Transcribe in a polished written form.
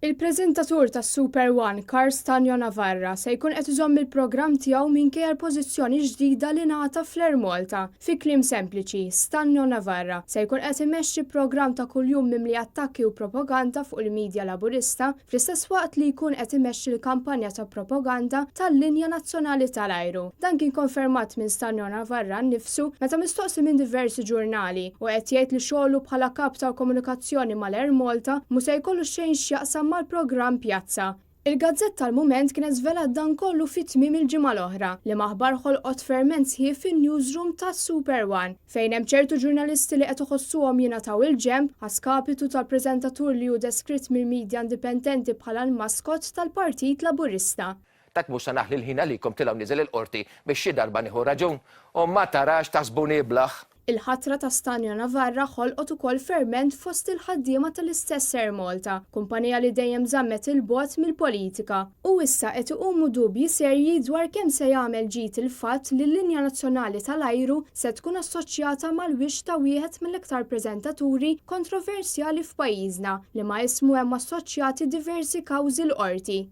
Il-preżentatur tas Super One, Karl Stagno Navarra, se jkun qed iżomm il-programm tiegħu minkejja l-pożizzjoni ġdida li ngħata fl-Air Malta. Fi kliem sempliċi, Stagno Navarra se jkun qed imexxi programm ta' kuljum mimli attakki u propaganda fuq il-medja laburista, fl-istess waqt li jkun qed imexxi l-kampanja ta' propaganda tal-linja nazzjonali tal-ajru. Dan kien konfermat minn Stagno Navarra nnifsu meta mistoqsi minn diversi ġurnali u qed jgħid li xogħlu bħala kap tal-komunikazzjoni mal-Air Malta mhux se jkollu xejn x'jaqsam mal-programm Pjazza. Il-gazzetta tal-Mument kienet żvelat dan kollu fit-tmiem il-ġimgħa l-oħra li maħbar ħolqot ferment sħiħ fin-newsroom tas Super One fejn hemm ċertu ġurnalisti li qed iħossuhom jingħataw il-ġenb għaskapitu tal-preżentatur li hu deskritt mill-midja indipendenti bħala l-maskott tal-Partit Laburista. Tak mhux se naħli l-ħin għalikom tilgħu niżel il-qorti biex xi darba nieħu raġun u ma tarax taħsbuni blaħ. Il-ħatra ta' Stagno Navarra ħolqot ukoll ferment fost il-ħaddiema tal-istess Air Malta, kumpanija li dejjem żammet il-bogħod mill-politika. U issa qed iqumu dubji serji dwar kemm se jagħmel ġid il-fatt li l-linja nazzjonali tal-ajru se tkun assoċjata mal-wixx ta' wieħed mill-iktar preżentaturi kontroversjali f'pajjiżna li ma' ismu hemm assoċjati diversi kawżi l-qorti.